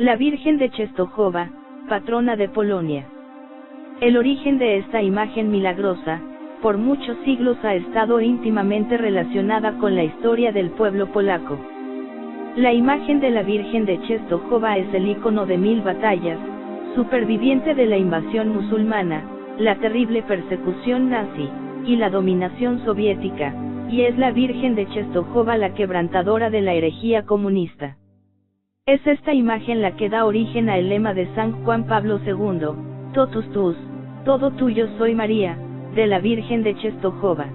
La Virgen de Czestochowa, patrona de Polonia. El origen de esta imagen milagrosa, por muchos siglos ha estado íntimamente relacionada con la historia del pueblo polaco. La imagen de la Virgen de Czestochowa es el ícono de 1000 batallas, superviviente de la invasión musulmana, la terrible persecución nazi, y la dominación soviética, y es la Virgen de Czestochowa la quebrantadora de la herejía comunista. Es esta imagen la que da origen al lema de San Juan Pablo II, Totus tuus, todo tuyo soy María, de la Virgen de Czestochowa.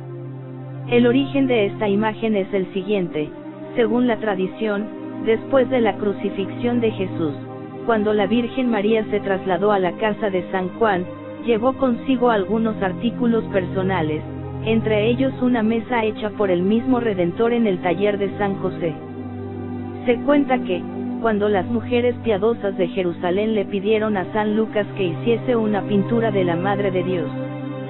El origen de esta imagen es el siguiente: según la tradición, después de la crucifixión de Jesús, cuando la Virgen María se trasladó a la casa de San Juan, llevó consigo algunos artículos personales, entre ellos una mesa hecha por el mismo Redentor en el taller de San José. Se cuenta que, cuando las mujeres piadosas de Jerusalén le pidieron a San Lucas que hiciese una pintura de la Madre de Dios,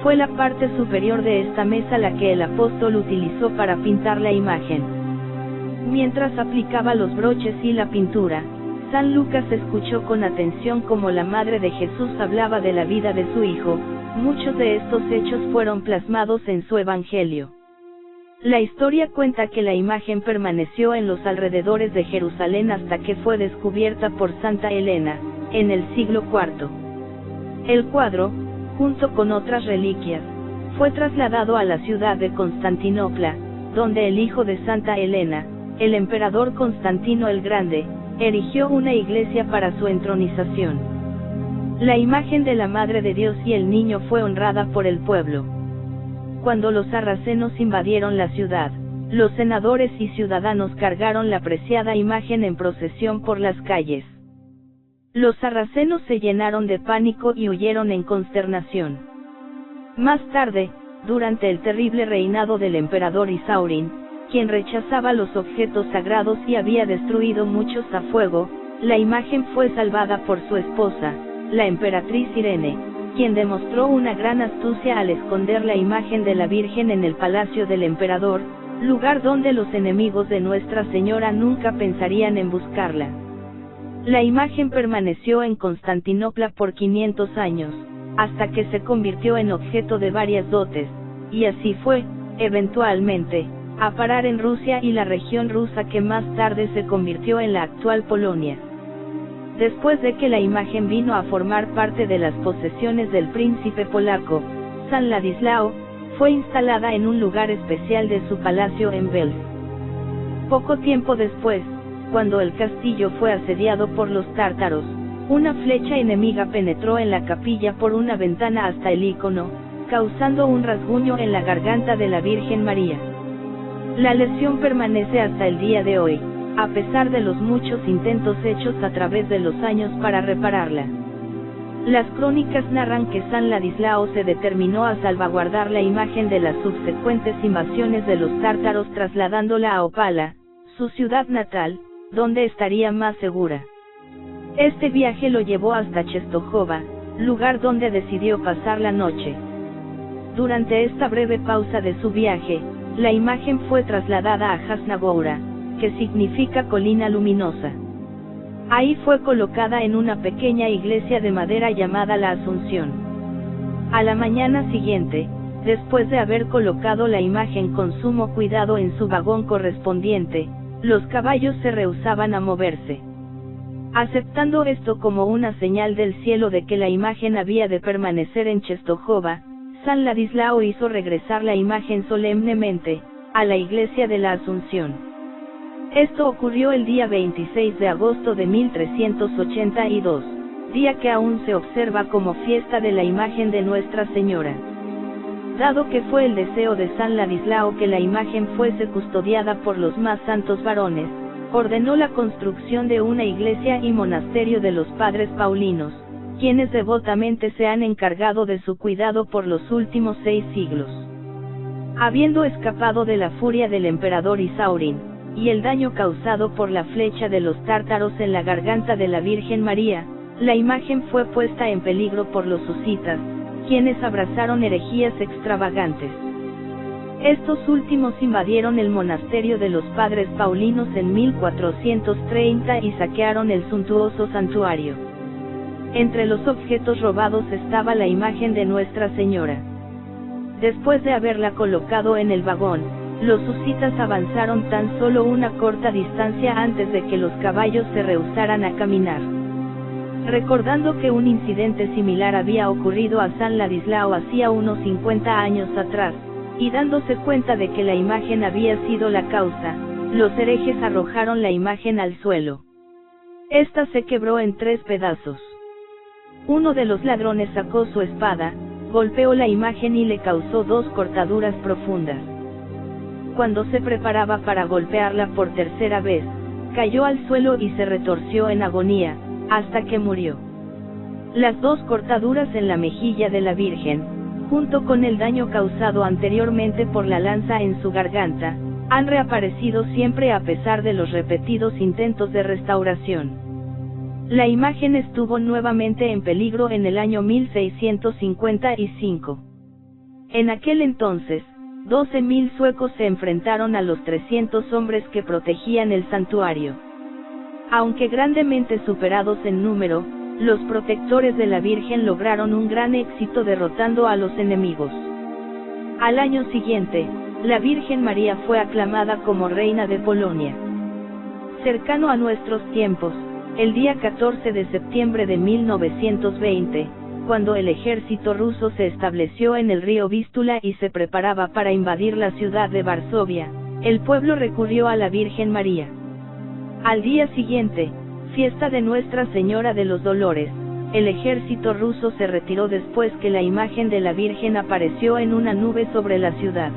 fue la parte superior de esta mesa la que el apóstol utilizó para pintar la imagen. Mientras aplicaba los broches y la pintura, San Lucas escuchó con atención cómo la Madre de Jesús hablaba de la vida de su Hijo. Muchos de estos hechos fueron plasmados en su Evangelio. La historia cuenta que la imagen permaneció en los alrededores de Jerusalén hasta que fue descubierta por Santa Elena, en el siglo IV. El cuadro, junto con otras reliquias, fue trasladado a la ciudad de Constantinopla, donde el hijo de Santa Elena, el emperador Constantino el Grande, erigió una iglesia para su entronización. La imagen de la Madre de Dios y el Niño fue honrada por el pueblo. Cuando los sarracenos invadieron la ciudad, los senadores y ciudadanos cargaron la preciada imagen en procesión por las calles. Los sarracenos se llenaron de pánico y huyeron en consternación. Más tarde, durante el terrible reinado del emperador Isaurín, quien rechazaba los objetos sagrados y había destruido muchos a fuego, la imagen fue salvada por su esposa, la emperatriz Irene, quien demostró una gran astucia al esconder la imagen de la Virgen en el palacio del emperador, lugar donde los enemigos de Nuestra Señora nunca pensarían en buscarla. La imagen permaneció en Constantinopla por 500 años, hasta que se convirtió en objeto de varias dotes, y así fue, eventualmente, a parar en Rusia y la región rusa que más tarde se convirtió en la actual Polonia. Después de que la imagen vino a formar parte de las posesiones del príncipe polaco, San Ladislao, fue instalada en un lugar especial de su palacio en Belz. Poco tiempo después, cuando el castillo fue asediado por los tártaros, una flecha enemiga penetró en la capilla por una ventana hasta el ícono, causando un rasguño en la garganta de la Virgen María. La lesión permanece hasta el día de hoy, a pesar de los muchos intentos hechos a través de los años para repararla. Las crónicas narran que San Ladislao se determinó a salvaguardar la imagen de las subsecuentes invasiones de los tártaros trasladándola a Opala, su ciudad natal, donde estaría más segura. Este viaje lo llevó hasta Czestochowa, lugar donde decidió pasar la noche. Durante esta breve pausa de su viaje, la imagen fue trasladada a Jasnagoura, que significa colina luminosa. Ahí fue colocada en una pequeña iglesia de madera llamada la Asunción. A la mañana siguiente, después de haber colocado la imagen con sumo cuidado en su vagón correspondiente, los caballos se rehusaban a moverse. Aceptando esto como una señal del cielo de que la imagen había de permanecer en Czestochowa, San Ladislao hizo regresar la imagen solemnemente, a la iglesia de la Asunción. Esto ocurrió el día 26 de agosto de 1382, día que aún se observa como fiesta de la imagen de Nuestra Señora. Dado que fue el deseo de San Ladislao que la imagen fuese custodiada por los más santos varones, ordenó la construcción de una iglesia y monasterio de los padres paulinos, quienes devotamente se han encargado de su cuidado por los últimos 6 siglos. Habiendo escapado de la furia del emperador Isaurín, y el daño causado por la flecha de los tártaros en la garganta de la Virgen María, la imagen fue puesta en peligro por los husitas, quienes abrazaron herejías extravagantes. Estos últimos invadieron el monasterio de los padres paulinos en 1430 y saquearon el suntuoso santuario. Entre los objetos robados estaba la imagen de Nuestra Señora. Después de haberla colocado en el vagón, los husitas avanzaron tan solo una corta distancia antes de que los caballos se rehusaran a caminar. Recordando que un incidente similar había ocurrido a San Ladislao hacía unos 50 años atrás, y dándose cuenta de que la imagen había sido la causa, los herejes arrojaron la imagen al suelo. Esta se quebró en 3 pedazos. Uno de los ladrones sacó su espada, golpeó la imagen y le causó 2 cortaduras profundas. Cuando se preparaba para golpearla por tercera vez, cayó al suelo y se retorció en agonía, hasta que murió. Las 2 cortaduras en la mejilla de la Virgen, junto con el daño causado anteriormente por la lanza en su garganta, han reaparecido siempre a pesar de los repetidos intentos de restauración. La imagen estuvo nuevamente en peligro en el año 1655. En aquel entonces, 12.000 suecos se enfrentaron a los 300 hombres que protegían el santuario. Aunque grandemente superados en número, los protectores de la Virgen lograron un gran éxito derrotando a los enemigos. Al año siguiente, la Virgen María fue aclamada como Reina de Polonia. Cercano a nuestros tiempos, el día 14 de septiembre de 1920, cuando el ejército ruso se estableció en el río Vístula y se preparaba para invadir la ciudad de Varsovia, el pueblo recurrió a la Virgen María. Al día siguiente, fiesta de Nuestra Señora de los Dolores, el ejército ruso se retiró después que la imagen de la Virgen apareció en una nube sobre la ciudad.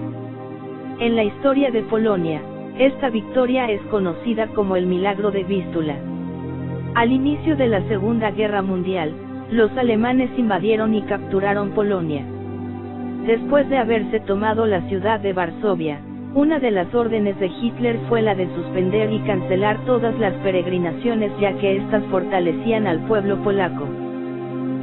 En la historia de Polonia, esta victoria es conocida como el Milagro de Vístula. Al inicio de la Segunda Guerra Mundial, los alemanes invadieron y capturaron Polonia. Después de haberse tomado la ciudad de Varsovia, una de las órdenes de Hitler fue la de suspender y cancelar todas las peregrinaciones ya que éstas fortalecían al pueblo polaco.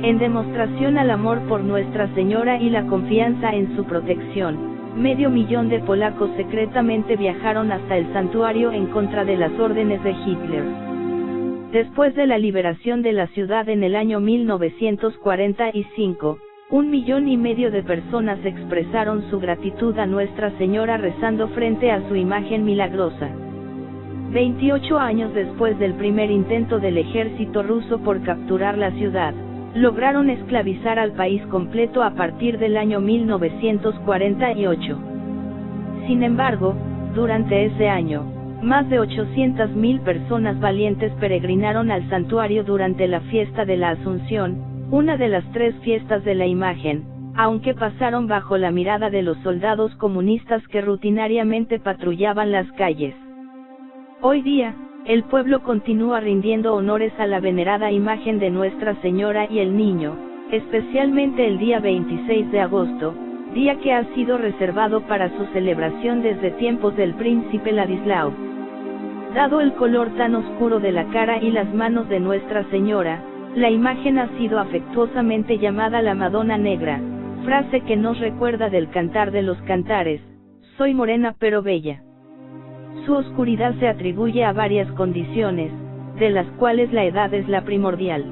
En demostración al amor por Nuestra Señora y la confianza en su protección, 500.000 de polacos secretamente viajaron hasta el santuario en contra de las órdenes de Hitler. Después de la liberación de la ciudad en el año 1945, 1,5 millones de personas expresaron su gratitud a Nuestra Señora rezando frente a su imagen milagrosa. 28 años después del primer intento del ejército ruso por capturar la ciudad, lograron esclavizar al país completo a partir del año 1948. Sin embargo, durante ese año, más de 800.000 personas valientes peregrinaron al santuario durante la fiesta de la Asunción, una de las 3 fiestas de la imagen, aunque pasaron bajo la mirada de los soldados comunistas que rutinariamente patrullaban las calles. Hoy día, el pueblo continúa rindiendo honores a la venerada imagen de Nuestra Señora y el Niño, especialmente el día 26 de agosto, día que ha sido reservado para su celebración desde tiempos del príncipe Ladislao. Dado el color tan oscuro de la cara y las manos de Nuestra Señora, la imagen ha sido afectuosamente llamada la Madonna Negra, frase que nos recuerda del Cantar de los Cantares, soy morena pero bella. Su oscuridad se atribuye a varias condiciones, de las cuales la edad es la primordial.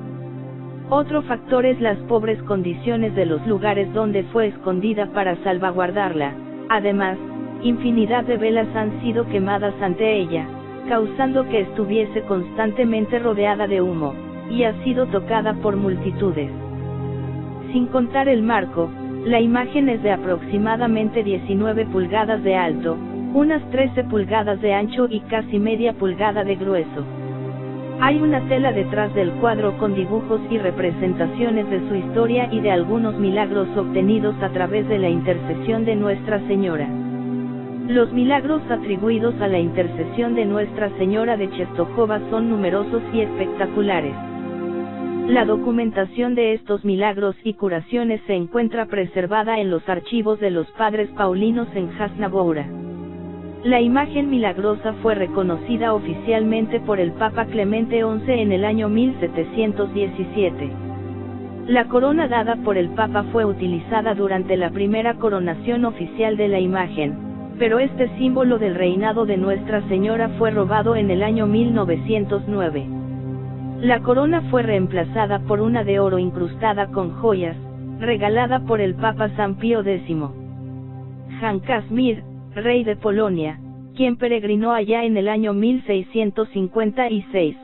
Otro factor es las pobres condiciones de los lugares donde fue escondida para salvaguardarla. Además, infinidad de velas han sido quemadas ante ella, causando que estuviese constantemente rodeada de humo, y ha sido tocada por multitudes. Sin contar el marco, la imagen es de aproximadamente 19 pulgadas de alto, unas 13 pulgadas de ancho y casi media pulgada de grueso. Hay una tela detrás del cuadro con dibujos y representaciones de su historia y de algunos milagros obtenidos a través de la intercesión de Nuestra Señora. Los milagros atribuidos a la intercesión de Nuestra Señora de Czestochowa son numerosos y espectaculares. La documentación de estos milagros y curaciones se encuentra preservada en los archivos de los padres paulinos en Jasnaboura. La imagen milagrosa fue reconocida oficialmente por el Papa Clemente XI en el año 1717. La corona dada por el Papa fue utilizada durante la primera coronación oficial de la imagen, pero este símbolo del reinado de Nuestra Señora fue robado en el año 1909. La corona fue reemplazada por una de oro incrustada con joyas, regalada por el Papa San Pío X. Jan Kazimierz, rey de Polonia, quien peregrinó allá en el año 1656.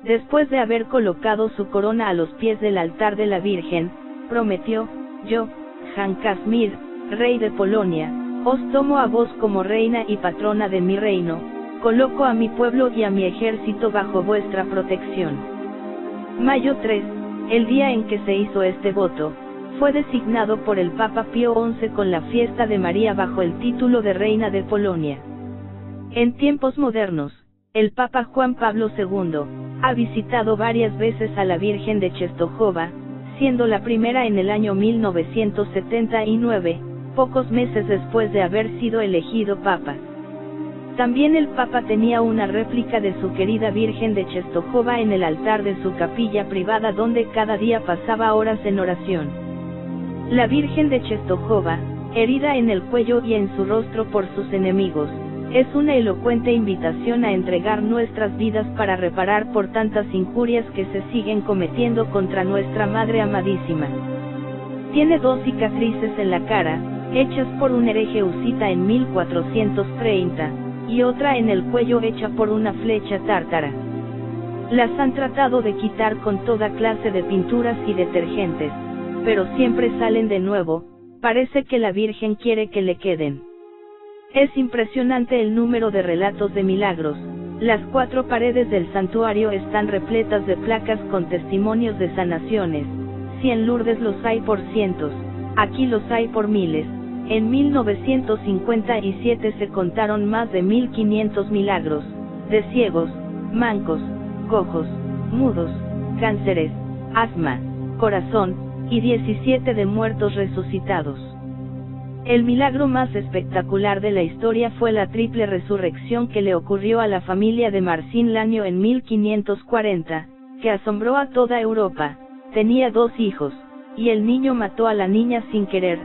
Después de haber colocado su corona a los pies del altar de la Virgen, prometió: yo, Jan Kazimierz, rey de Polonia, os tomo a vos como reina y patrona de mi reino, coloco a mi pueblo y a mi ejército bajo vuestra protección. Mayo 3, el día en que se hizo este voto, fue designado por el Papa Pío XI con la fiesta de María bajo el título de Reina de Polonia. En tiempos modernos, el Papa Juan Pablo II ha visitado varias veces a la Virgen de Czestochowa, siendo la primera en el año 1979, pocos meses después de haber sido elegido Papa. También el Papa tenía una réplica de su querida Virgen de Czestochowa en el altar de su capilla privada donde cada día pasaba horas en oración. La Virgen de Czestochowa, herida en el cuello y en su rostro por sus enemigos, es una elocuente invitación a entregar nuestras vidas para reparar por tantas injurias que se siguen cometiendo contra nuestra Madre amadísima. Tiene 2 cicatrices en la cara, hechas por un hereje husita en 1430, y otra en el cuello hecha por una flecha tártara. Las han tratado de quitar con toda clase de pinturas y detergentes, pero siempre salen de nuevo. Parece que la Virgen quiere que le queden. Es impresionante el número de relatos de milagros. Las 4 paredes del santuario están repletas de placas con testimonios de sanaciones. Si en Lourdes los hay por cientos, aquí los hay por miles. En 1957 se contaron más de 1500 milagros, de ciegos, mancos, cojos, mudos, cánceres, asma, corazón, y 17 de muertos resucitados. El milagro más espectacular de la historia fue la triple resurrección que le ocurrió a la familia de Marcin Lanio en 1540, que asombró a toda Europa. Tenía 2 hijos, y el niño mató a la niña sin querer,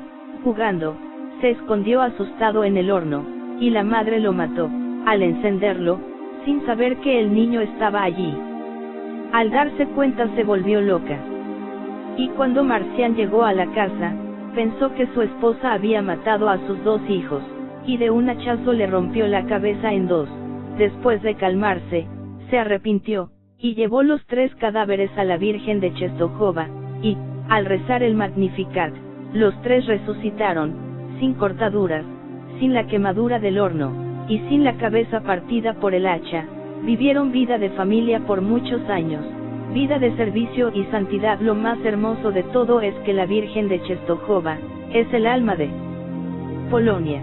jugando, se escondió asustado en el horno, y la madre lo mató, al encenderlo, sin saber que el niño estaba allí. Al darse cuenta se volvió loca. Y cuando Marcian llegó a la casa, pensó que su esposa había matado a sus 2 hijos, y de un hachazo le rompió la cabeza en 2. Después de calmarse, se arrepintió, y llevó los 3 cadáveres a la Virgen de Czestochowa, y, al rezar el Magnificat, los 3 resucitaron, sin cortaduras, sin la quemadura del horno, y sin la cabeza partida por el hacha. Vivieron vida de familia por muchos años, vida de servicio y santidad. Lo más hermoso de todo es que la Virgen de Czestochowa es el alma de Polonia.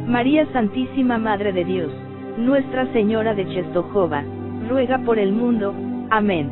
María Santísima Madre de Dios, Nuestra Señora de Czestochowa, ruega por el mundo. Amén.